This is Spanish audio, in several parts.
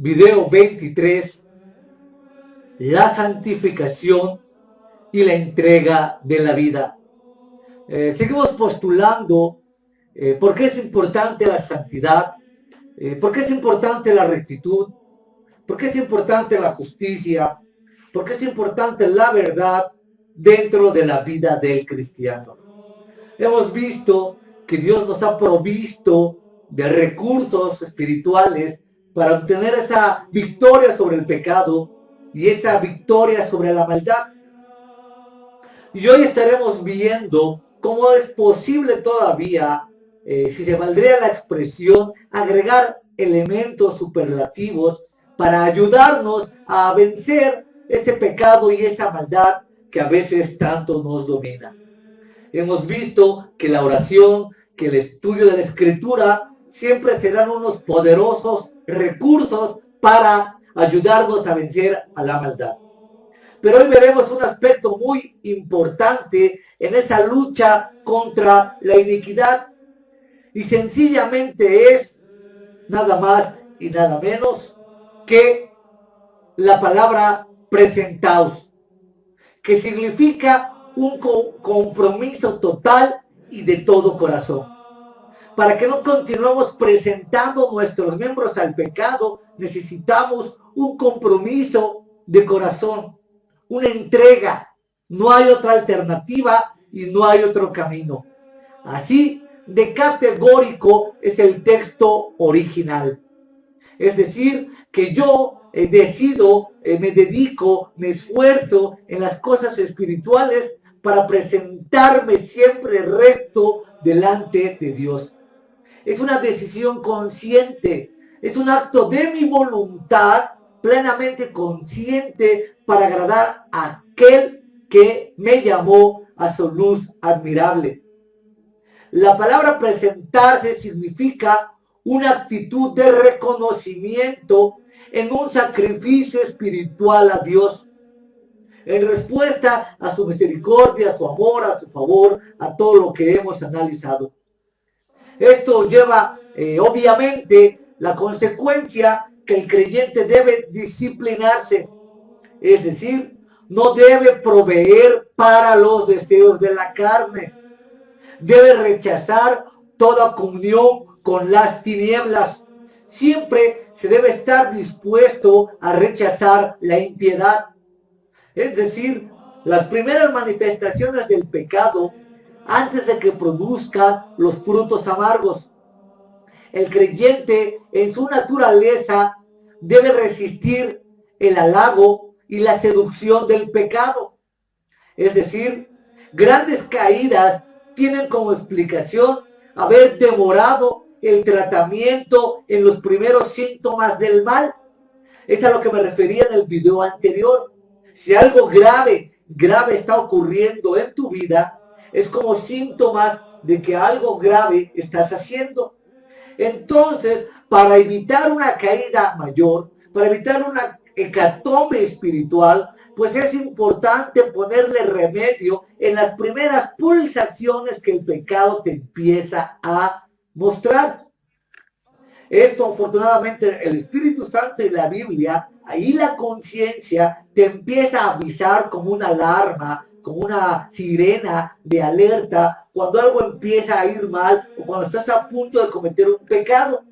Video 23, la santificación y la entrega de la vida. Seguimos postulando por qué es importante la santidad, por qué es importante la rectitud, por qué es importante la justicia, por qué es importante la verdad dentro de la vida del cristiano. Hemos visto que Dios nos ha provisto de recursos espirituales para obtener esa victoria sobre el pecado y esa victoria sobre la maldad. Y hoy estaremos viendo cómo es posible todavía, si se valdría la expresión, agregar elementos superlativos para ayudarnos a vencer ese pecado y esa maldad que a veces tanto nos domina. Hemos visto que la oración, que el estudio de la Escritura siempre serán unos poderosos recursos para ayudarnos a vencer a la maldad. Pero hoy veremos un aspecto muy importante en esa lucha contra la iniquidad y sencillamente es nada más y nada menos que la palabra presentaos, que significa un compromiso total y de todo corazón. Para que no continuemos presentando nuestros miembros al pecado, necesitamos un compromiso de corazón, una entrega. No hay otra alternativa y no hay otro camino. Así de categórico es el texto original. Es decir, que yo decido, me dedico, me esfuerzo en las cosas espirituales para presentarme siempre recto delante de Dios. Es una decisión consciente, es un acto de mi voluntad plenamente consciente para agradar a aquel que me llamó a su luz admirable. La palabra presentarse significa una actitud de reconocimiento en un sacrificio espiritual a Dios, en respuesta a su misericordia, a su amor, a su favor, a todo lo que hemos analizado. Esto lleva obviamente la consecuencia que el creyente debe disciplinarse, es decir, no debe proveer para los deseos de la carne. Debe rechazar toda comunión con las tinieblas. Siempre se debe estar dispuesto a rechazar la impiedad. Es decir, las primeras manifestaciones del pecado antes de que produzcan los frutos amargos. El creyente en su naturaleza debe resistir el halago y la seducción del pecado. Es decir, grandes caídas tienen como explicación haber demorado el tratamiento en los primeros síntomas del mal. Es a lo que me refería en el video anterior. Si algo grave está ocurriendo en tu vida, es como síntomas de que algo grave estás haciendo. Entonces, para evitar una caída mayor, para evitar una hecatombe espiritual, pues es importante ponerle remedio en las primeras pulsaciones que el pecado te empieza a mostrar. Esto, afortunadamente, el Espíritu Santo y la Biblia, ahí la conciencia te empieza a avisar como una alarma, como una sirena de alerta, cuando algo empieza a ir mal o cuando estás a punto de cometer un pecado.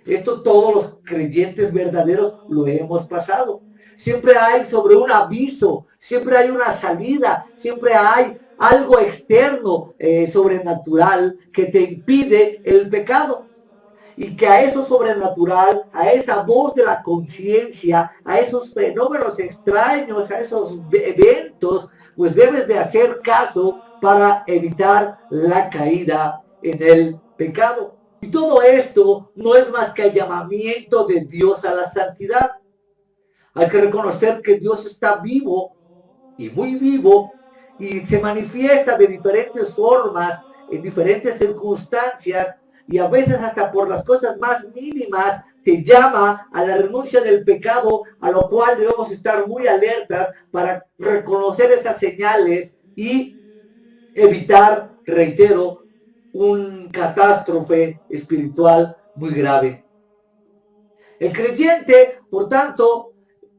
Esto todos los creyentes verdaderos lo hemos pasado. Siempre hay sobre un aviso, siempre hay una salida, siempre hay algo externo, sobrenatural, que te impide el pecado. Y que a eso sobrenatural, a esa voz de la conciencia, a esos fenómenos extraños, a esos eventos, pues debes de hacer caso para evitar la caída en el pecado. Y todo esto no es más que el llamamiento de Dios a la santidad. Hay que reconocer que Dios está vivo y muy vivo y se manifiesta de diferentes formas, en diferentes circunstancias y a veces hasta por las cosas más mínimas te llama a la renuncia del pecado, a lo cual debemos estar muy alertas para reconocer esas señales y evitar, reitero, un catástrofe espiritual muy grave. El creyente Por tanto,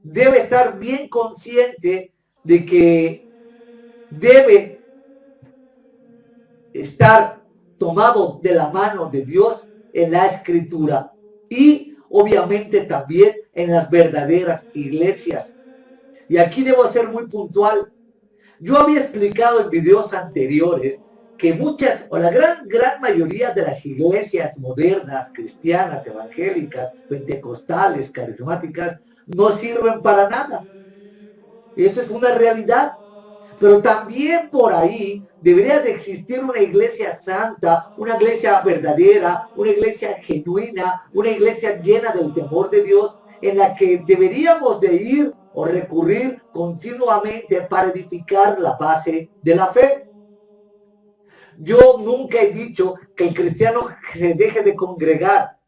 debe estar bien consciente de que debe estar tomado de la mano de Dios en la Escritura y obviamente también en las verdaderas iglesias. Y aquí debo ser muy puntual. Yo había explicado en videos anteriores que muchas o la gran mayoría de las iglesias modernas, cristianas, evangélicas, pentecostales, carismáticas, no sirven para nada. Eso es una realidad. Pero también por ahí debería de existir una iglesia santa, una iglesia verdadera, una iglesia genuina, una iglesia llena del temor de Dios, en la que deberíamos de ir o recurrir continuamente para edificar la base de la fe. Yo nunca he dicho que el cristiano se deje de congregar.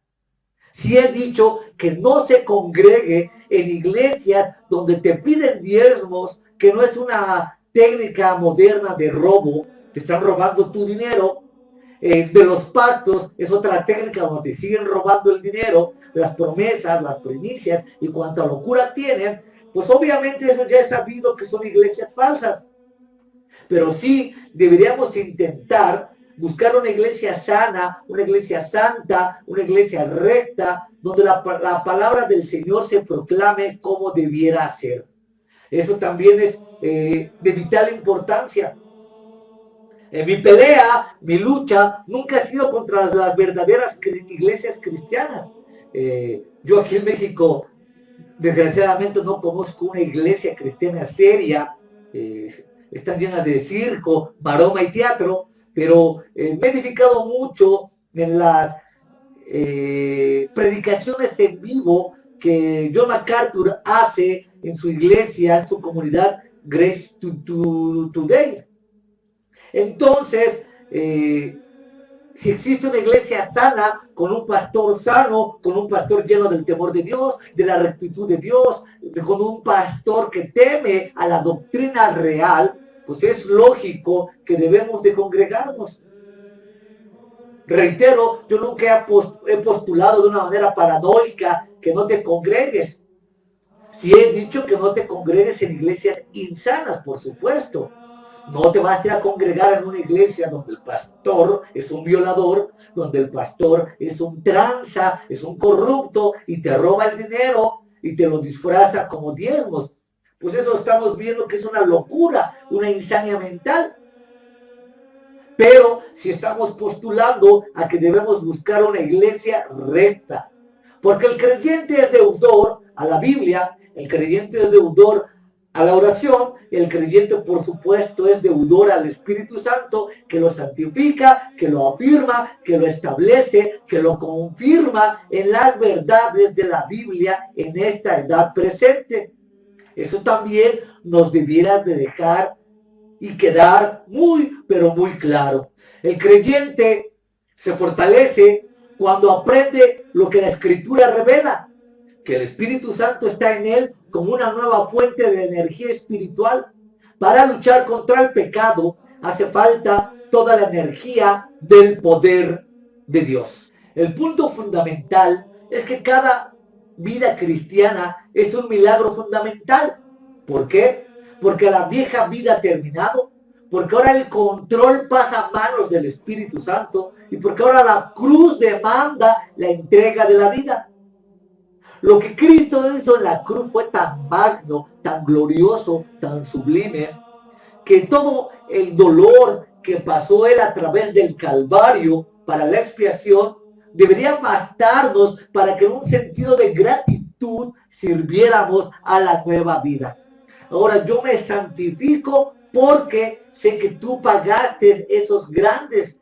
Sí he dicho que no se congregue en iglesias donde te piden diezmos, que no es una técnica moderna de robo, te están robando tu dinero. De los pactos es otra técnica donde te siguen robando el dinero, las promesas, las primicias y cuánta locura tienen, pues obviamente eso ya es sabido que son iglesias falsas. Pero sí deberíamos intentar buscar una iglesia sana, una iglesia santa, una iglesia recta, donde la palabra del Señor se proclame como debiera ser. Eso también es de vital importancia. Mi pelea, mi lucha, nunca ha sido contra las verdaderas iglesias cristianas. Yo aquí en México, desgraciadamente, no conozco una iglesia cristiana seria. Están llenas de circo, maroma y teatro, pero me he edificado mucho en las predicaciones en vivo que John MacArthur hace en su iglesia, en su comunidad Grace Today. Entonces, si existe una iglesia sana, con un pastor sano, con un pastor lleno del temor de Dios, de la rectitud de Dios, con un pastor que teme a la doctrina real, pues es lógico que debemos de congregarnos. Reitero, yo nunca he postulado de una manera paranoica que no te congregues. Sí he dicho que no te congregues en iglesias insanas, por supuesto. No te vas a ir a congregar en una iglesia donde el pastor es un violador, donde el pastor es un tranza, es un corrupto y te roba el dinero y te lo disfraza como diezmos. Pues eso estamos viendo que es una locura, una insania mental. Pero si estamos postulando a que debemos buscar una iglesia recta, porque el creyente es deudor a la Biblia, el creyente es deudor a la oración, el creyente por supuesto es deudor al Espíritu Santo, que lo santifica, que lo afirma, que lo establece, que lo confirma en las verdades de la Biblia en esta edad presente. Eso también nos debiera de dejar y quedar muy, pero muy claro. El creyente se fortalece cuando aprende lo que la Escritura revela, que el Espíritu Santo está en él como una nueva fuente de energía espiritual. Para luchar contra el pecado hace falta toda la energía del poder de Dios. El punto fundamental es que cada vida cristiana es un milagro fundamental. ¿Por qué? Porque la vieja vida ha terminado, porque ahora el control pasa a manos del Espíritu Santo y porque ahora la cruz demanda la entrega de la vida. Lo que Cristo hizo en la cruz fue tan magno, tan glorioso, tan sublime, que todo el dolor que pasó él a través del Calvario para la expiación debería bastarnos para que en un sentido de gratitud sirviéramos a la nueva vida. Ahora yo me santifico porque sé que tú pagaste esos grandes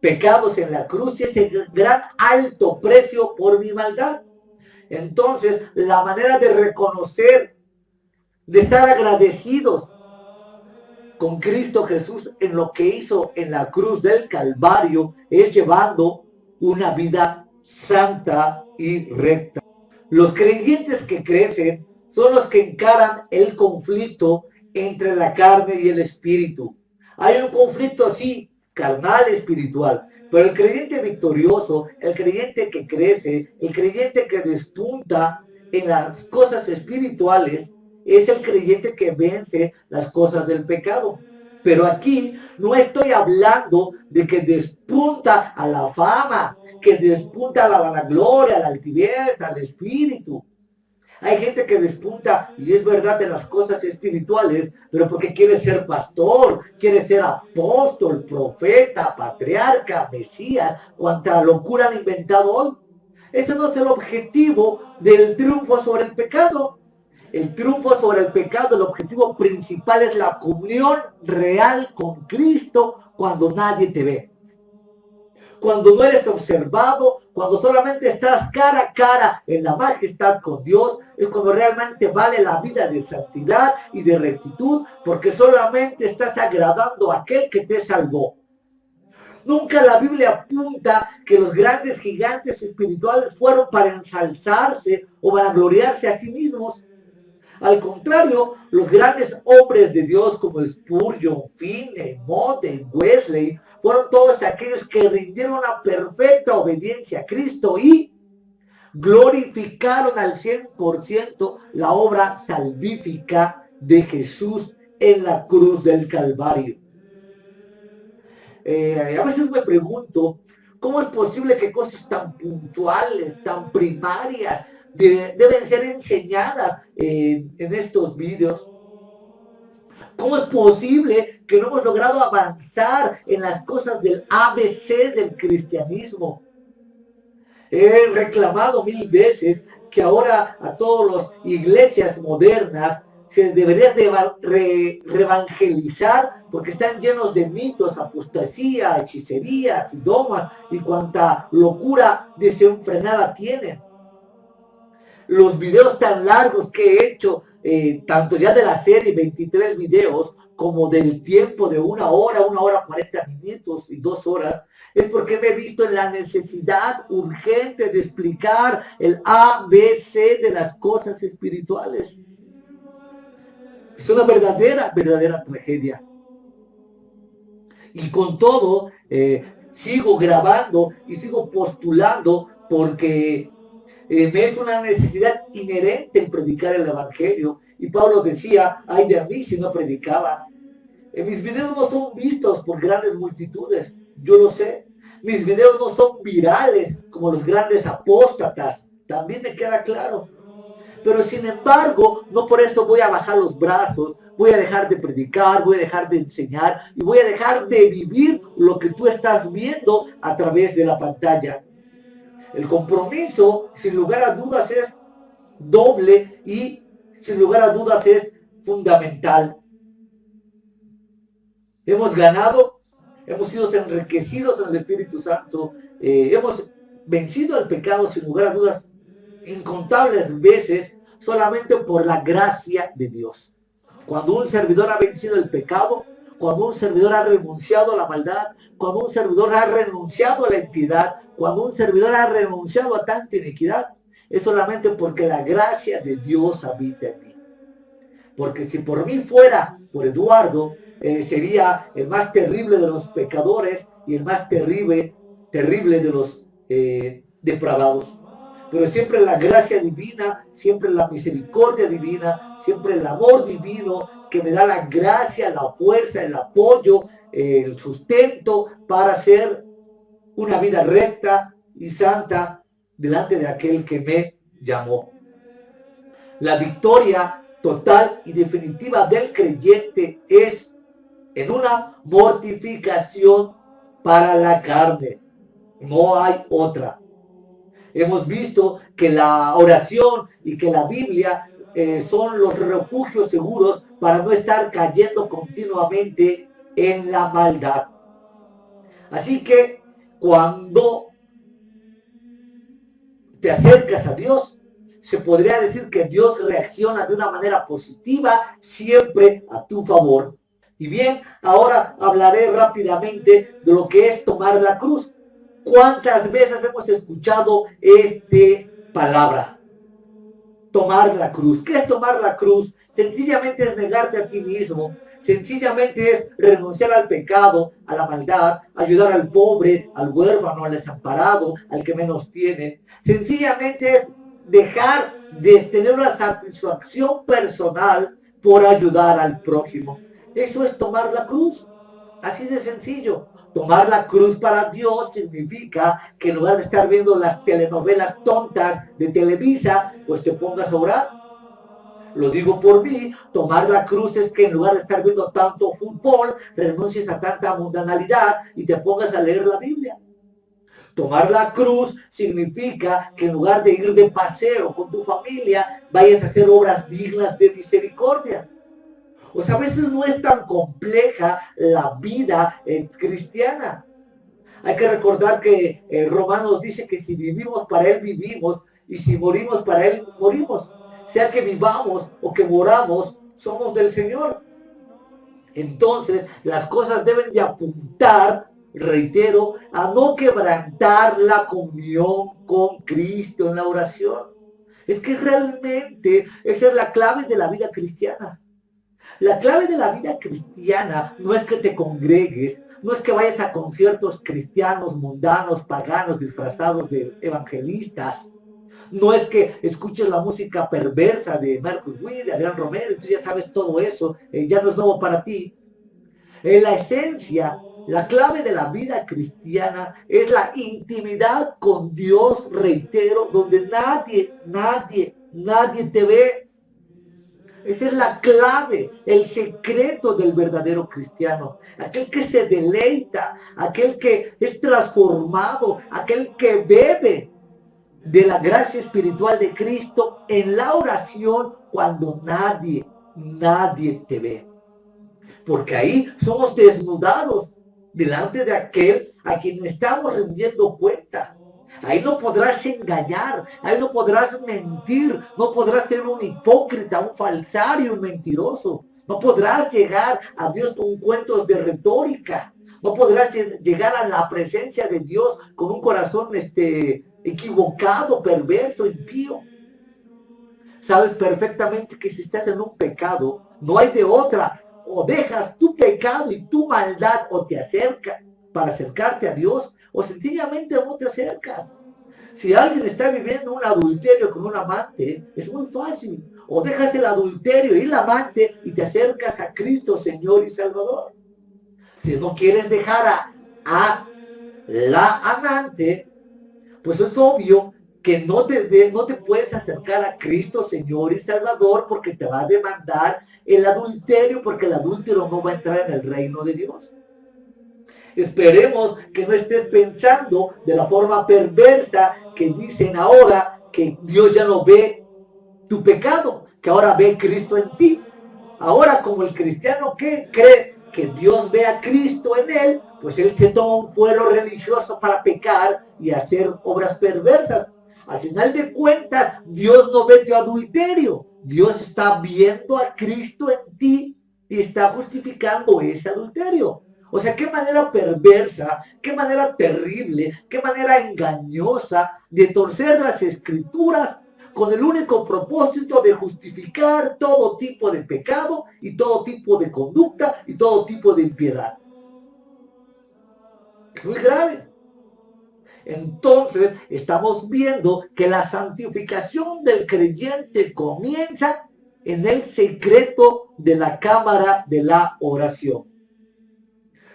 pecados en la cruz y ese gran alto precio por mi maldad. Entonces, la manera de reconocer, de estar agradecidos con Cristo Jesús en lo que hizo en la cruz del Calvario es llevando una vida santa y recta. Los creyentes que crecen son los que encaran el conflicto entre la carne y el espíritu. Hay un conflicto, sí, carnal, espiritual, pero el creyente victorioso, el creyente que crece, el creyente que despunta, en las cosas espirituales es el creyente que vence las cosas del pecado. Pero aquí no estoy hablando de que despunta a la fama, que despunta a la vanagloria, a la altivez, al espíritu. Hay gente que despunta, y es verdad, en las cosas espirituales, pero porque quiere ser pastor, quiere ser apóstol, profeta, patriarca, mesías, cuanta locura han inventado hoy. Ese no es el objetivo del triunfo sobre el pecado. El triunfo sobre el pecado, el objetivo principal es la comunión real con Cristo cuando nadie te ve. Cuando no eres observado, cuando solamente estás cara a cara en la majestad con Dios, es cuando realmente vale la vida de santidad y de rectitud, porque solamente estás agradando a aquel que te salvó. Nunca la Biblia apunta que los grandes gigantes espirituales fueron para ensalzarse o para gloriarse a sí mismos. Al contrario, los grandes hombres de Dios como Spurgeon, Finney, Moody, Wesley, fueron todos aquellos que rindieron una perfecta obediencia a Cristo y glorificaron al 100% la obra salvífica de Jesús en la cruz del Calvario. A veces me pregunto, ¿cómo es posible que cosas tan puntuales, tan primarias, deben ser enseñadas en estos vídeos? ¿Cómo es posible que no hemos logrado avanzar en las cosas del ABC del cristianismo? He reclamado 1000 veces que ahora a todas las iglesias modernas se debería de reevangelizar porque están llenos de mitos, apostasía, hechicerías, idomas y cuanta locura desenfrenada tienen. Los videos tan largos que he hecho, tanto ya de la serie 23 videos, como del tiempo de 1 hora, 1 hora 40 minutos y 2 horas, es porque me he visto en la necesidad urgente de explicar el ABC de las cosas espirituales. Es una verdadera tragedia. Y con todo, sigo grabando y sigo postulando porque me es una necesidad inherente en predicar el evangelio. Y Pablo decía, ay de mí si no predicaba. Mis videos no son vistos por grandes multitudes, yo lo sé. Mis videos no son virales como los grandes apóstatas, también me queda claro. Pero sin embargo, no por esto voy a bajar los brazos, voy a dejar de predicar, voy a dejar de enseñar y voy a dejar de vivir lo que tú estás viendo a través de la pantalla. El compromiso, sin lugar a dudas, es doble y sin lugar a dudas es fundamental. Hemos ganado, hemos sido enriquecidos en el Espíritu Santo, hemos vencido al pecado sin lugar a dudas incontables veces solamente por la gracia de Dios. Cuando un servidor ha vencido el pecado, cuando un servidor ha renunciado a la maldad, cuando un servidor ha renunciado a la impiedad, cuando un servidor ha renunciado a tanta iniquidad, es solamente porque la gracia de Dios habita en mí. Porque si por mí fuera, por Eduardo, sería el más terrible de los pecadores y el más terrible de los depravados. Pero siempre la gracia divina, siempre la misericordia divina, siempre el amor divino que me da la gracia, la fuerza, el apoyo, el sustento para hacer una vida recta y santa delante de aquel que me llamó. La victoria total y definitiva del creyente es en una mortificación para la carne. No hay otra. Hemos visto que la oración y que la Biblia son los refugios seguros para no estar cayendo continuamente en la maldad. Así que cuando te acercas a Dios, se podría decir que Dios reacciona de una manera positiva siempre a tu favor. Y bien, ahora hablaré rápidamente de lo que es tomar la cruz. ¿Cuántas veces hemos escuchado esta palabra? Tomar la cruz. ¿Qué es tomar la cruz? Sencillamente es negarte a ti mismo. Sencillamente es renunciar al pecado, a la maldad, ayudar al pobre, al huérfano, al desamparado, al que menos tiene. Sencillamente es dejar de tener una satisfacción personal por ayudar al prójimo. Eso es tomar la cruz. Así de sencillo. Tomar la cruz para Dios significa que en lugar de estar viendo las telenovelas tontas de Televisa, pues te pongas a orar. Lo digo por mí, tomar la cruz es que en lugar de estar viendo tanto fútbol, renuncies a tanta mundanalidad y te pongas a leer la Biblia. Tomar la cruz significa que en lugar de ir de paseo con tu familia, vayas a hacer obras dignas de misericordia. O sea, a veces no es tan compleja la vida cristiana. Hay que recordar que Romanos dice que si vivimos para Él vivimos y si morimos para Él morimos. Sea que vivamos o que moramos, somos del Señor. Entonces, las cosas deben de apuntar, reitero, a no quebrantar la comunión con Cristo en la oración. Es que realmente esa es la clave de la vida cristiana. La clave de la vida cristiana no es que te congregues, no es que vayas a conciertos cristianos, mundanos, paganos, disfrazados de evangelistas. No es que escuches la música perversa de Marcus Witt, de Adrián Romero, y tú ya sabes todo eso, ya no es nuevo para ti. En la esencia, la clave de la vida cristiana es la intimidad con Dios, reitero, donde nadie te ve. Esa es la clave, el secreto del verdadero cristiano. Aquel que se deleita, aquel que es transformado, aquel que bebe de la gracia espiritual de Cristo en la oración cuando nadie te ve. Porque ahí somos desnudados delante de aquel a quien estamos rindiendo cuenta. Ahí no podrás engañar, ahí no podrás mentir, no podrás ser un hipócrita, un falsario, un mentiroso. No podrás llegar a Dios con cuentos de retórica. No podrás llegar a la presencia de Dios con un corazón equivocado, perverso, impío. Sabes perfectamente que si estás en un pecado, no hay de otra. O dejas tu pecado y tu maldad o te acercas para acercarte a Dios, o sencillamente no te acercas. Si alguien está viviendo un adulterio con un amante, es muy fácil. O dejas el adulterio y el amante y te acercas a Cristo, Señor y Salvador. Si no quieres dejar a la amante, pues es obvio que no te puedes acercar a Cristo, Señor y Salvador, porque te va a demandar el adulterio, porque el adúltero no va a entrar en el reino de Dios. Esperemos que no estés pensando de la forma perversa que dicen ahora que Dios ya no ve tu pecado, que ahora ve Cristo en ti. Ahora, como el cristiano que cree que Dios ve a Cristo en él, pues él te toma un fuero religioso para pecar y hacer obras perversas. Al final de cuentas, Dios no ve tu adulterio. Dios está viendo a Cristo en ti y está justificando ese adulterio. O sea, qué manera perversa, qué manera terrible, qué manera engañosa de torcer las escrituras con el único propósito de justificar todo tipo de pecado y todo tipo de conducta y todo tipo de impiedad. Es muy grave. Entonces, estamos viendo que la santificación del creyente comienza en el secreto de la cámara de la oración.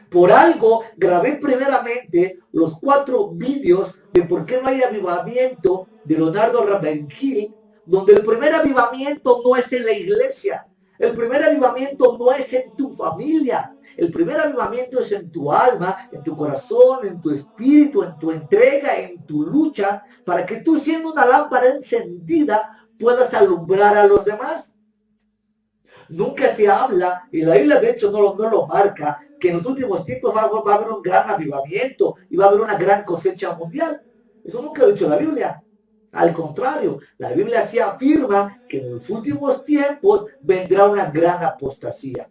Por algo grabé primeramente los 4 vídeos de por qué no hay avivamiento de Leonardo Ravenhill, donde el primer avivamiento no es en la iglesia, el primer avivamiento no es en tu familia, el primer avivamiento es en tu alma, en tu corazón, en tu espíritu, en tu entrega, en tu lucha, para que tú, siendo una lámpara encendida, puedas alumbrar a los demás. Nunca se habla, y la Biblia de hecho no lo marca, que en los últimos tiempos va a haber un gran avivamiento y va a haber una gran cosecha mundial. Eso nunca ha dicho la Biblia. Al contrario, la Biblia sí afirma que en los últimos tiempos vendrá una gran apostasía.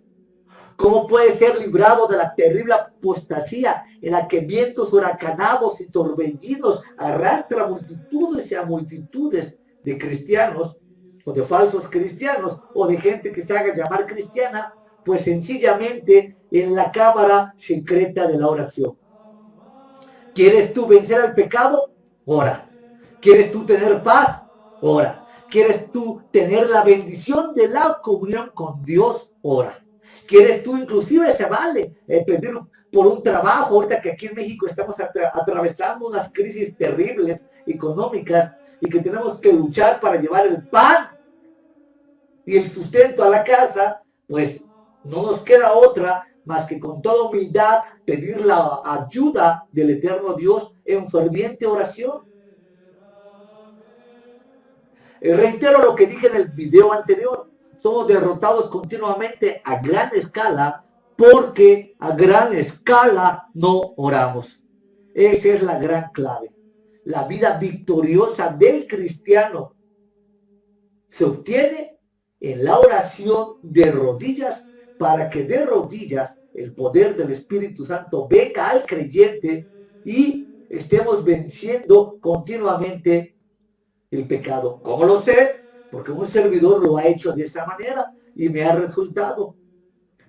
¿Cómo puede ser librado de la terrible apostasía en la que vientos huracanados y torbellinos arrastran multitudes y a multitudes de cristianos o de falsos cristianos o de gente que se haga llamar cristiana? Pues sencillamente en la cámara secreta de la oración. ¿Quieres tú vencer al pecado? Ora. ¿Quieres tú tener paz? Ora. ¿Quieres tú tener la bendición de la comunión con Dios? Ora. ¿Quieres tú, inclusive se vale pedir por un trabajo? Ahorita que aquí en México estamos atravesando unas crisis terribles económicas y que tenemos que luchar para llevar el pan y el sustento a la casa, pues no nos queda otra más que con toda humildad pedir la ayuda del eterno Dios en ferviente oración. Reitero lo que dije en el video anterior. Somos derrotados continuamente a gran escala porque a gran escala no oramos. Esa es la gran clave. La vida victoriosa del cristiano se obtiene en la oración de rodillas, para que de rodillas el poder del Espíritu Santo venga al creyente y estemos venciendo continuamente el pecado. ¿Cómo lo sé? Porque un servidor lo ha hecho de esa manera y me ha resultado.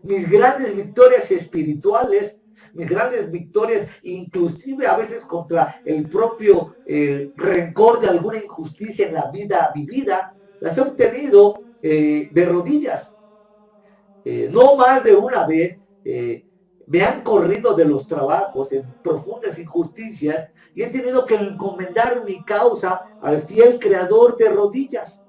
Mis grandes victorias espirituales, mis grandes victorias, inclusive a veces contra el propio rencor de alguna injusticia en la vida vivida, las he obtenido de rodillas. No más de una vez me han corrido de los trabajos en profundas injusticias y he tenido que encomendar mi causa al fiel Creador de rodillas,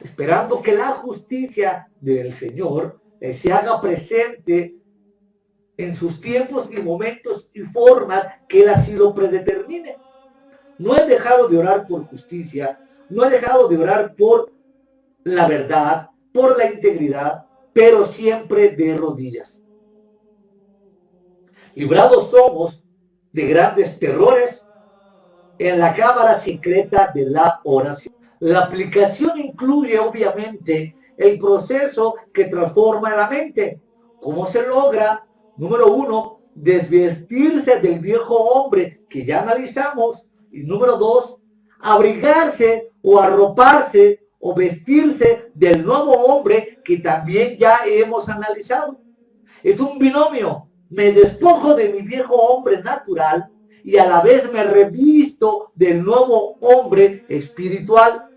esperando que la justicia del Señor se haga presente en sus tiempos y momentos y formas que Él así lo predetermine. No he dejado de orar por justicia, no he dejado de orar por la verdad, por la integridad, pero siempre de rodillas. Librados somos de grandes terrores en la cámara secreta de la oración. La aplicación incluye obviamente el proceso que transforma la mente. ¿Cómo se logra? Número 1, desvestirse del viejo hombre que ya analizamos. Y número 2, abrigarse o arroparse o vestirse del nuevo hombre que también ya hemos analizado. Es un binomio. Me despojo de mi viejo hombre natural y a la vez me revisto del nuevo hombre espiritual.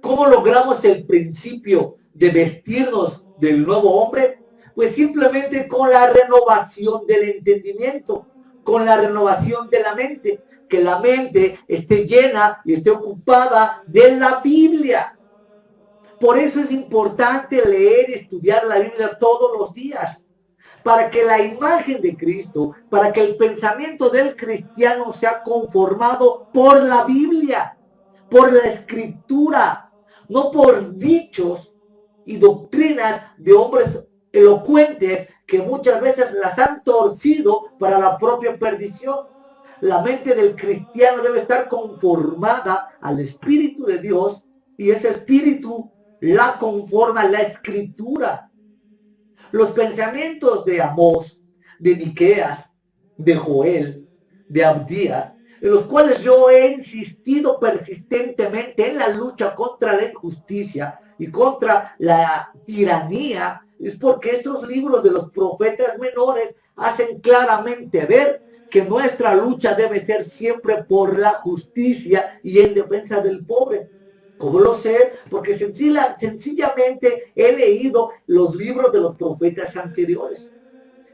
¿Cómo logramos el principio de vestirnos del nuevo hombre? Pues simplemente con la renovación del entendimiento, con la renovación de la mente, que la mente esté llena y esté ocupada de la Biblia. Por eso es importante leer y estudiar la Biblia todos los días, para que la imagen de Cristo, para que el pensamiento del cristiano sea conformado por la Biblia, por la Escritura, no por dichos y doctrinas de hombres elocuentes que muchas veces las han torcido para la propia perdición. La mente del cristiano debe estar conformada al Espíritu de Dios y ese Espíritu la conforma la Escritura. Los pensamientos de Amós, de Miqueas, de Joel, de Abdías, en los cuales yo he insistido persistentemente en la lucha contra la injusticia y contra la tiranía, es porque estos libros de los profetas menores hacen claramente ver que nuestra lucha debe ser siempre por la justicia y en defensa del pobre. ¿Cómo lo sé? Porque sencillamente he leído los libros de los profetas anteriores.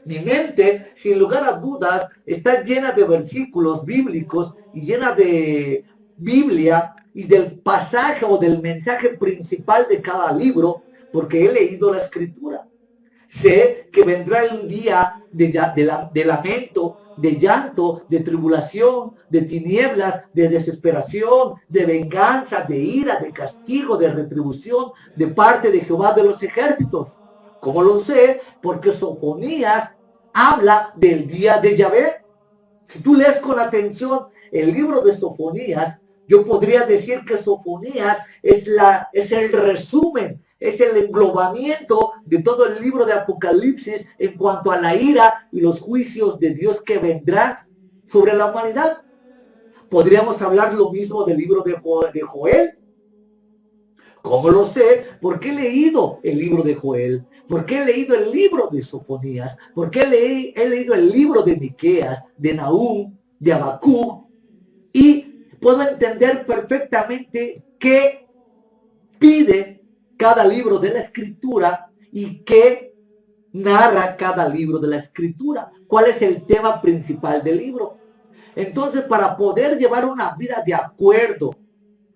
Mi mente, sin lugar a dudas, está llena de versículos bíblicos y llena de Biblia y del pasaje o del mensaje principal de cada libro, porque he leído la Escritura. Sé que vendrá un día de lamento, de llanto, de tribulación, de tinieblas, de desesperación, de venganza, de ira, de castigo, de retribución de parte de Jehová de los ejércitos. ¿Cómo lo sé? Porque Sofonías habla del día de Yahvé. Si tú lees con atención el libro de Sofonías, yo podría decir que Sofonías es el resumen, es el englobamiento de todo el libro de Apocalipsis en cuanto a la ira y los juicios de Dios que vendrán sobre la humanidad. Podríamos hablar lo mismo del libro de Joel. ¿Cómo lo sé? Porque he leído el libro de Joel, porque he leído el libro de Sofonías, porque he leído el libro de Miqueas, de Nahum, de Habacuc, y puedo entender perfectamente que pide cada libro de la Escritura y qué narra cada libro de la Escritura. ¿Cuál es el tema principal del libro? Entonces, para poder llevar una vida de acuerdo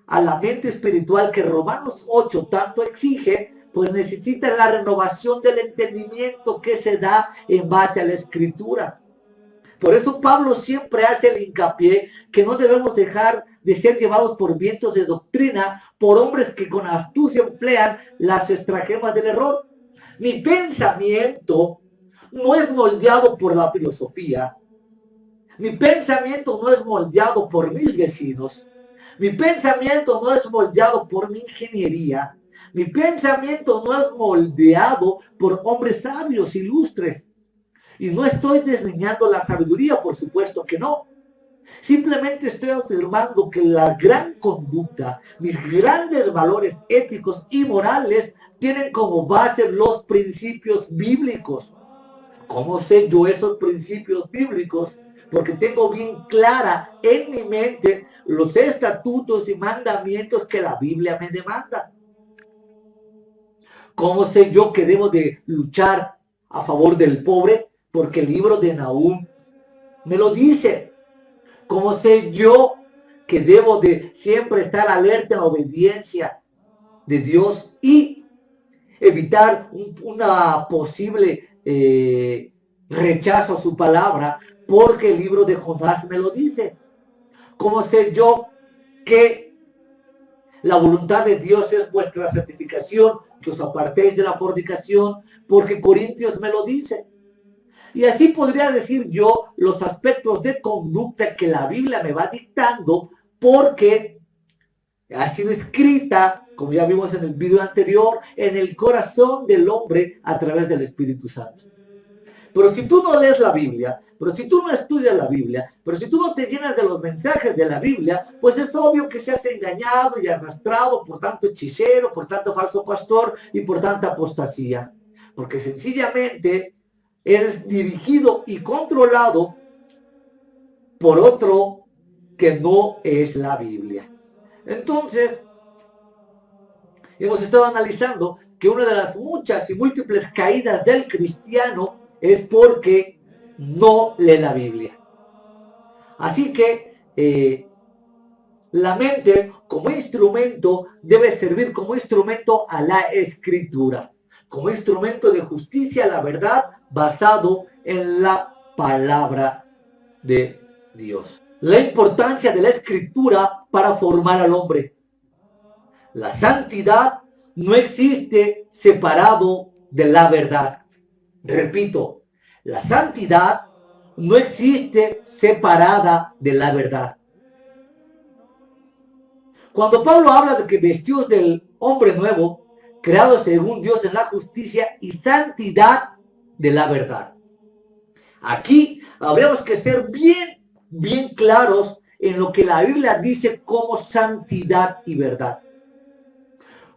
a la mente espiritual que Romanos 8 tanto exige, pues necesita la renovación del entendimiento que se da en base a la Escritura. Por eso Pablo siempre hace el hincapié que no debemos dejar de ser llevados por vientos de doctrina, por hombres que con astucia emplean las estratagemas del error. Mi pensamiento no es moldeado por la filosofía. Mi pensamiento no es moldeado por mis vecinos. Mi pensamiento no es moldeado por mi ingeniería. Mi pensamiento no es moldeado por hombres sabios, ilustres. Y no estoy desdeñando la sabiduría, por supuesto que no. Simplemente estoy afirmando que la gran conducta, mis grandes valores éticos y morales tienen como base los principios bíblicos. ¿Cómo sé yo esos principios bíblicos? Porque tengo bien clara en mi mente los estatutos y mandamientos que la Biblia me demanda. ¿Cómo sé yo que debo de luchar a favor del pobre? Porque el libro de Nahum me lo dice. ¿Cómo sé yo que debo de siempre estar alerta en obediencia de Dios y evitar una posible rechazo a su palabra? Porque el libro de Jonás me lo dice. ¿Cómo sé yo que la voluntad de Dios es vuestra santificación, que os apartéis de la fornicación? Porque Corintios me lo dice. Y así podría decir yo los aspectos de conducta que la Biblia me va dictando, porque ha sido escrita, como ya vimos en el video anterior, en el corazón del hombre a través del Espíritu Santo. Pero si tú no lees la Biblia, pero si tú no estudias la Biblia, pero si tú no te llenas de los mensajes de la Biblia, pues es obvio que seas engañado y arrastrado por tanto hechicero, por tanto falso pastor y por tanta apostasía. Porque sencillamente eres dirigido y controlado por otro que no es la Biblia. Entonces, hemos estado analizando que una de las muchas y múltiples caídas del cristiano es porque no lee la Biblia. Así que la mente como instrumento debe servir como instrumento a la Escritura, como instrumento de justicia a la verdad basado en la palabra de Dios. La importancia de la Escritura para formar al hombre. La santidad no existe separado de la verdad. Repito, la santidad no existe separada de la verdad. Cuando Pablo habla de que vestidos del hombre nuevo, creado según Dios en la justicia y santidad de la verdad. Aquí habríamos que ser bien claros en lo que la Biblia dice como santidad y verdad.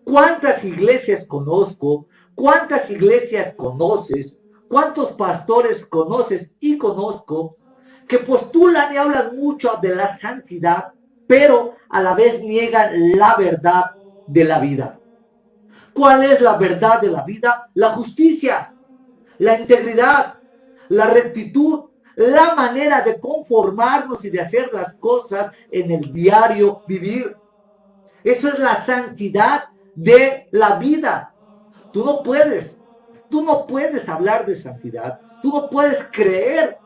¿Cuántas iglesias conozco? ¿Cuántas iglesias conoces? ¿Cuántos pastores conoces y conozco que postulan y hablan mucho de la santidad, pero a la vez niegan la verdad de la vida? ¿Cuál es la verdad de la vida? La justicia, la integridad, la rectitud, la manera de conformarnos y de hacer las cosas en el diario vivir. Eso es la santidad de la vida. Tú no puedes hablar de santidad. Tú no puedes creer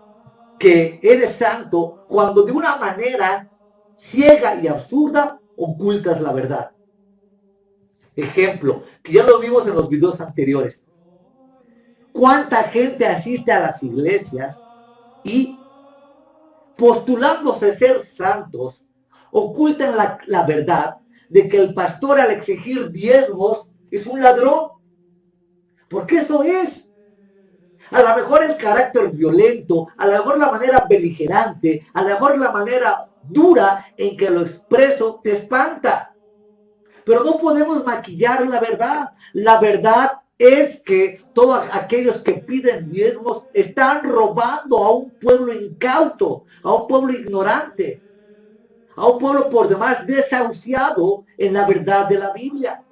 que eres santo cuando de una manera ciega y absurda ocultas la verdad. Ejemplo, que ya lo vimos en los videos anteriores. ¿Cuánta gente asiste a las iglesias y postulándose ser santos ocultan la verdad de que el pastor al exigir diezmos es un ladrón? Porque eso es. A lo mejor el carácter violento, a lo mejor la manera beligerante, a lo mejor la manera dura en que lo expreso te espanta. Pero no podemos maquillar la verdad. La verdad es que todos aquellos que piden diezmos están robando a un pueblo incauto, a un pueblo ignorante, a un pueblo por demás desahuciado en la verdad de la Biblia.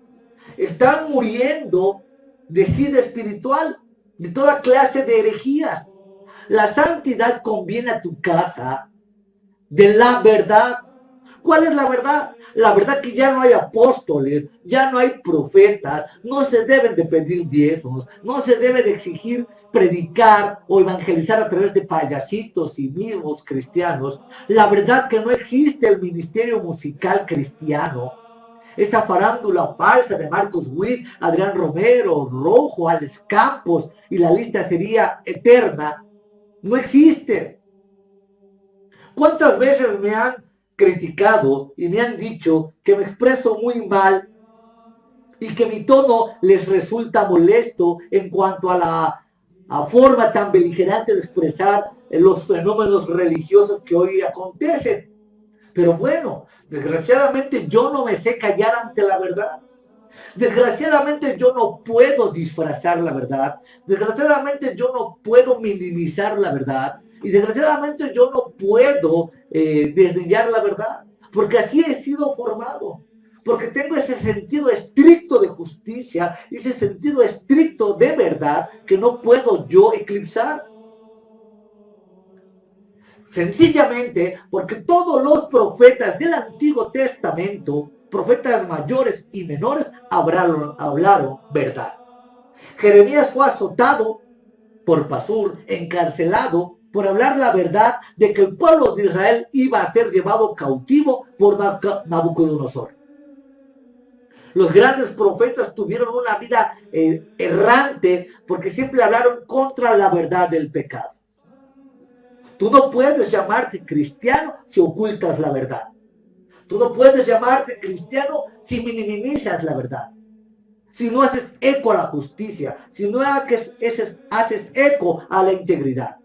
Están muriendo de sida espiritual, de toda clase de herejías. La santidad conviene a tu casa de la verdad. ¿Cuál es la verdad? La verdad que ya no hay apóstoles, ya no hay profetas, no se deben de pedir diezmos, no se debe de exigir predicar o evangelizar a través de payasitos y mimos cristianos. La verdad que no existe el ministerio musical cristiano. Esa farándula falsa de Marcos Witt, Adrián Romero, Rojo, Alex Campos, y la lista sería eterna, no existe. ¿Cuántas veces me han criticado y me han dicho que me expreso muy mal y que mi tono les resulta molesto en cuanto a la forma tan beligerante de expresar los fenómenos religiosos que hoy acontecen? Pero bueno, desgraciadamente yo no me sé callar ante la verdad. Desgraciadamente yo no puedo disfrazar la verdad. Desgraciadamente yo no puedo minimizar la verdad. Y desgraciadamente yo no puedo desdeñar la verdad. Porque así he sido formado. Porque tengo ese sentido estricto de justicia, ese sentido estricto de verdad que no puedo yo eclipsar. Sencillamente porque todos los profetas del Antiguo Testamento, profetas mayores y menores, hablaron verdad. Jeremías fue azotado por Pasur, encarcelado por hablar la verdad de que el pueblo de Israel iba a ser llevado cautivo por Nabucodonosor. Los grandes profetas tuvieron una vida errante porque siempre hablaron contra la verdad del pecado. Tú no puedes llamarte cristiano si ocultas la verdad. Tú no puedes llamarte cristiano si minimizas la verdad. Si no haces eco a la justicia, si no haces eco a la integridad.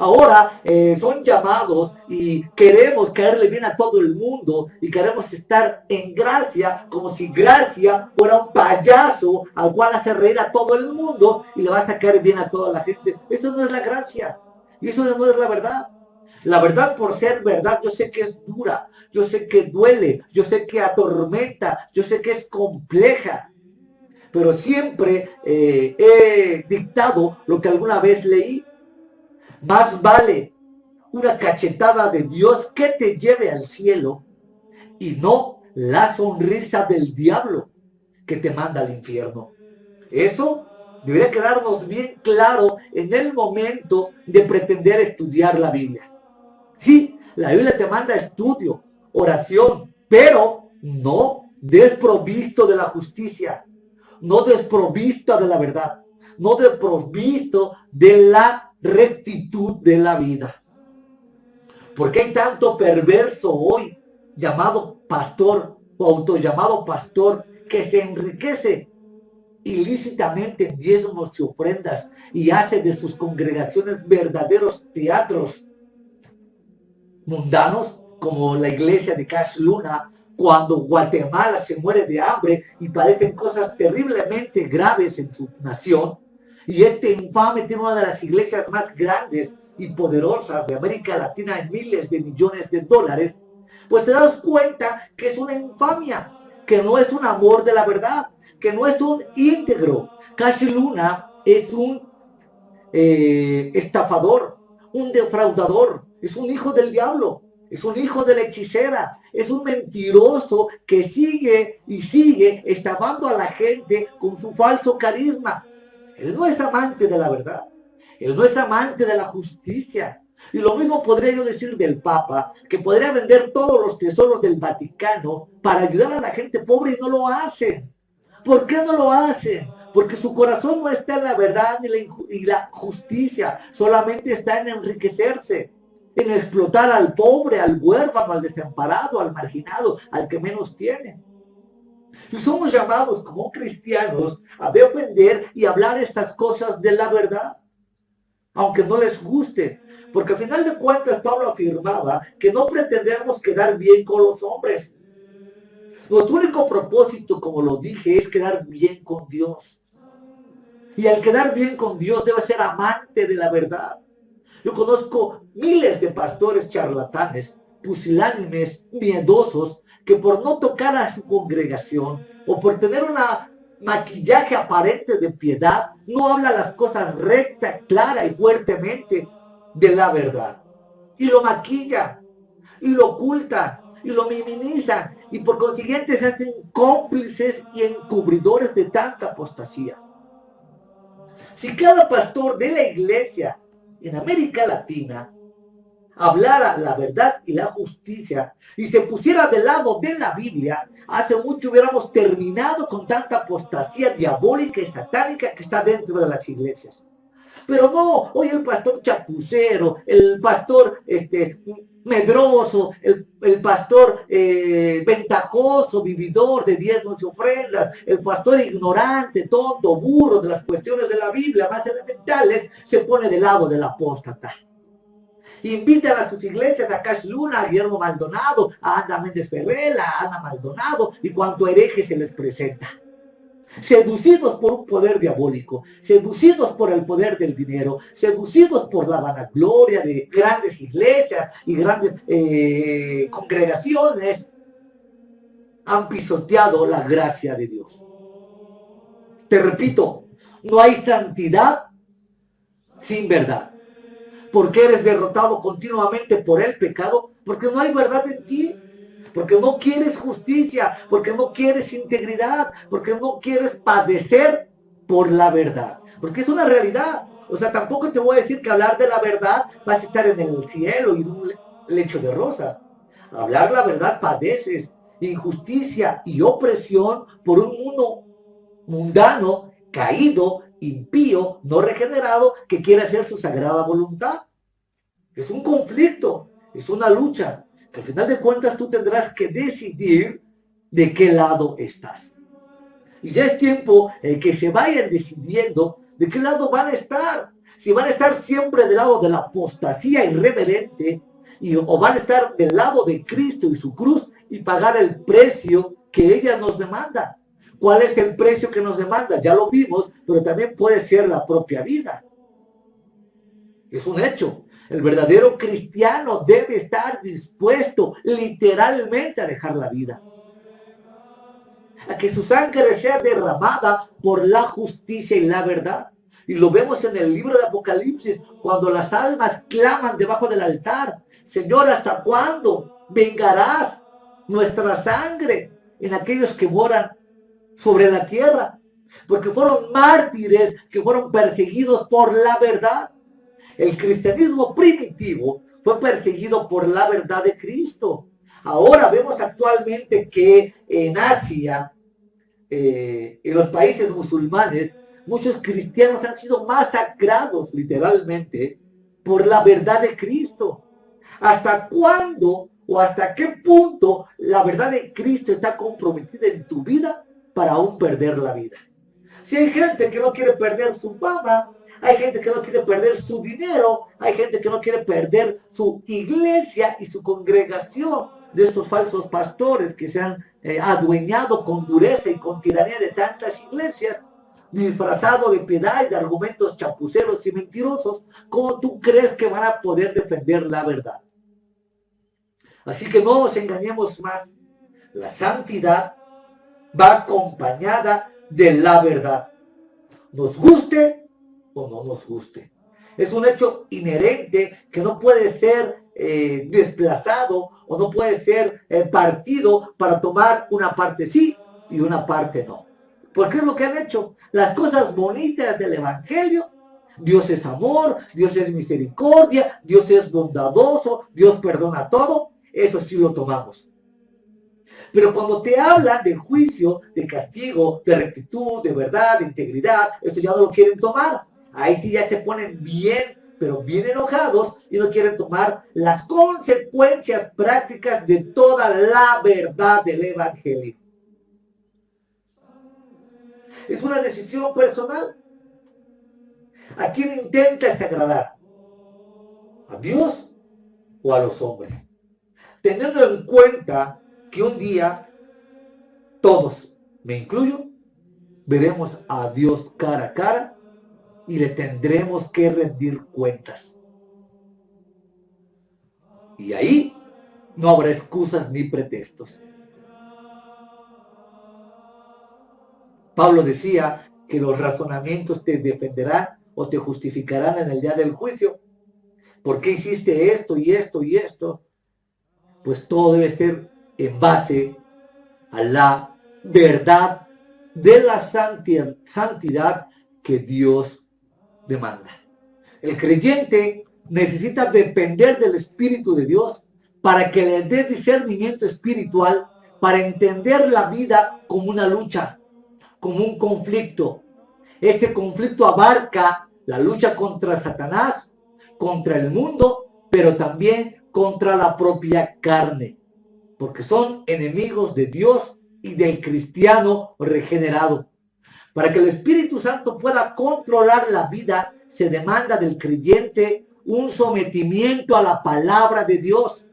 Ahora son llamados y queremos caerle bien a todo el mundo y queremos estar en gracia como si gracia fuera un payaso al cual hace reír a todo el mundo y le vas a caer bien a toda la gente. Eso no es la gracia y eso no es la verdad. La verdad, por ser verdad, yo sé que es dura, yo sé que duele, yo sé que atormenta, yo sé que es compleja, pero siempre he dictado lo que alguna vez leí. Más vale una cachetada de Dios que te lleve al cielo y no la sonrisa del diablo que te manda al infierno. Eso debería quedarnos bien claro en el momento de pretender estudiar la Biblia. Sí, la Biblia te manda estudio, oración, pero no desprovisto de la justicia, no desprovisto de la verdad, no desprovisto de la rectitud de la vida. ¿Por qué hay tanto perverso hoy llamado pastor o autollamado pastor que se enriquece ilícitamente en diezmos y ofrendas y hace de sus congregaciones verdaderos teatros mundanos, como la iglesia de Cash Luna, cuando Guatemala se muere de hambre y parecen cosas terriblemente graves en su nación? Y este infame tiene una de las iglesias más grandes y poderosas de América Latina en miles de millones de dólares, pues te das cuenta que es una infamia, que no es un amor de la verdad, que no es un íntegro. Cash Luna es un estafador, un defraudador, es un hijo del diablo, es un hijo de la hechicera, es un mentiroso que sigue y sigue estafando a la gente con su falso carisma. Él no es amante de la verdad, él no es amante de la justicia. Y lo mismo podría yo decir del Papa, que podría vender todos los tesoros del Vaticano para ayudar a la gente pobre y no lo hacen. ¿Por qué no lo hacen? Porque su corazón no está en la verdad ni la justicia, solamente está en enriquecerse, en explotar al pobre, al huérfano, al desamparado, al marginado, al que menos tiene. Y somos llamados como cristianos a defender y hablar estas cosas de la verdad, aunque no les guste, porque al final de cuentas Pablo afirmaba que no pretendemos quedar bien con los hombres. Nuestro único propósito, como lo dije, es quedar bien con Dios. Y al quedar bien con Dios debe ser amante de la verdad. Yo conozco miles de pastores charlatanes, pusilánimes, miedosos, que por no tocar a su congregación o por tener una maquillaje aparente de piedad, no habla las cosas recta, clara y fuertemente de la verdad. Y lo maquilla, y lo oculta, y lo minimiza, y por consiguiente se hacen cómplices y encubridores de tanta apostasía. Si cada pastor de la iglesia en América Latina hablara la verdad y la justicia y se pusiera del lado de la Biblia, hace mucho hubiéramos terminado con tanta apostasía diabólica y satánica que está dentro de las iglesias. Pero no, hoy el pastor chapucero, el pastor medroso, el pastor ventajoso, vividor de diezmos y ofrendas, el pastor ignorante, tonto, burro de las cuestiones de la Biblia más elementales, se pone del lado del apóstata. Invitan a sus iglesias a Cash Luna, a Guillermo Maldonado, a Ana Méndez Ferrell, a Ana Maldonado y cuanto hereje se les presenta. Seducidos por un poder diabólico, seducidos por el poder del dinero, seducidos por la vanagloria de grandes iglesias y grandes congregaciones, han pisoteado la gracia de Dios. Te repito, no hay santidad sin verdad. ¿Por qué eres derrotado continuamente por el pecado? Porque no hay verdad en ti. Porque no quieres justicia, porque no quieres integridad, porque no quieres padecer por la verdad. Porque es una realidad. O sea, tampoco te voy a decir que hablar de la verdad vas a estar en el cielo y en un lecho de rosas. Hablar la verdad padeces injusticia y opresión por un mundo mundano, caído, impío, no regenerado, que quiere hacer su sagrada voluntad. Es un conflicto, es una lucha, que al final de cuentas tú tendrás que decidir de qué lado estás. Y ya es tiempo que se vayan decidiendo de qué lado van a estar. Si van a estar siempre del lado de la apostasía irreverente, o van a estar del lado de Cristo y su cruz y pagar el precio que ella nos demanda. ¿Cuál es el precio que nos demanda? Ya lo vimos, pero también puede ser la propia vida. Es un hecho. El verdadero cristiano debe estar dispuesto literalmente a dejar la vida. A que su sangre sea derramada por la justicia y la verdad. Y lo vemos en el libro de Apocalipsis, cuando las almas claman debajo del altar. Señor, ¿hasta cuándo vengarás nuestra sangre en aquellos que moran sobre la tierra? Porque fueron mártires que fueron perseguidos por la verdad. El cristianismo primitivo fue perseguido por la verdad de Cristo. Ahora vemos actualmente que en Asia, en los países musulmanes, muchos cristianos han sido masacrados literalmente por la verdad de Cristo. ¿Hasta cuándo o hasta qué punto la verdad de Cristo está comprometida en tu vida para aún perder la vida? Si hay gente que no quiere perder su fama, hay gente que no quiere perder su dinero, hay gente que no quiere perder su iglesia y su congregación de estos falsos pastores que se han adueñado con dureza y con tiranía de tantas iglesias, disfrazado de piedad y de argumentos chapuceros y mentirosos. ¿Cómo tú crees que van a poder defender la verdad? Así que no nos engañemos más. La santidad va acompañada de la verdad. Nos guste o no nos guste. Es un hecho inherente que no puede ser desplazado o no puede ser partido para tomar una parte sí y una parte no. Porque es lo que han hecho. Las cosas bonitas del Evangelio. Dios es amor, Dios es misericordia, Dios es bondadoso, Dios perdona todo. Eso sí lo tomamos. Pero cuando te hablan de juicio, de castigo, de rectitud, de verdad, de integridad, eso ya no lo quieren tomar. Ahí sí ya se ponen bien, pero bien enojados y no quieren tomar las consecuencias prácticas de toda la verdad del Evangelio. Es una decisión personal. ¿A quién intentas agradar? ¿A Dios o a los hombres? Teniendo en cuenta que un día todos, me incluyo, veremos a Dios cara a cara y le tendremos que rendir cuentas. Y ahí no habrá excusas ni pretextos. Pablo decía que los razonamientos te defenderán o te justificarán en el día del juicio. ¿Por qué hiciste esto y esto y esto? Pues todo debe ser en base a la verdad de la santidad que Dios demanda. El creyente necesita depender del Espíritu de Dios para que le dé discernimiento espiritual, para entender la vida como una lucha, como un conflicto. Este conflicto abarca la lucha contra Satanás, contra el mundo, pero también contra la propia carne, porque son enemigos de Dios y del cristiano regenerado. Para que el Espíritu Santo pueda controlar la vida, se demanda del creyente un sometimiento a la palabra de Dios,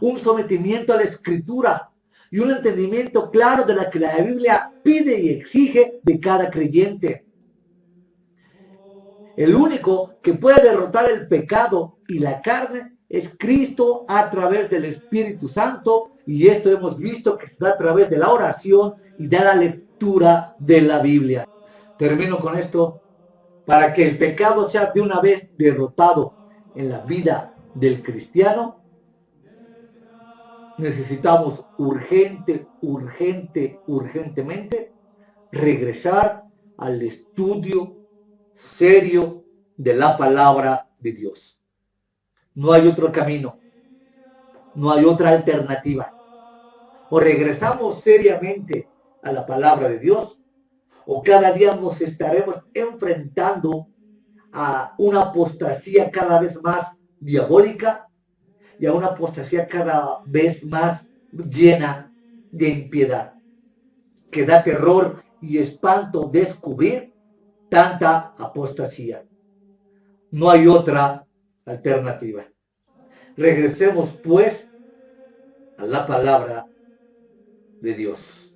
un sometimiento a la Escritura y un entendimiento claro de la que la Biblia pide y exige de cada creyente. El único que puede derrotar el pecado y la carne es Cristo a través del Espíritu Santo, y esto hemos visto que se da a través de la oración y de la lectura de la Biblia. Termino con esto. Para que el pecado sea de una vez derrotado en la vida del cristiano, necesitamos urgentemente regresar al estudio serio de la palabra de Dios. No hay otro camino, no hay otra alternativa. O regresamos seriamente a la palabra de Dios, o cada día nos estaremos enfrentando a una apostasía cada vez más diabólica y a una apostasía cada vez más llena de impiedad, que da terror y espanto descubrir tanta apostasía. No hay otra alternativa. Regresemos pues a la palabra de Dios.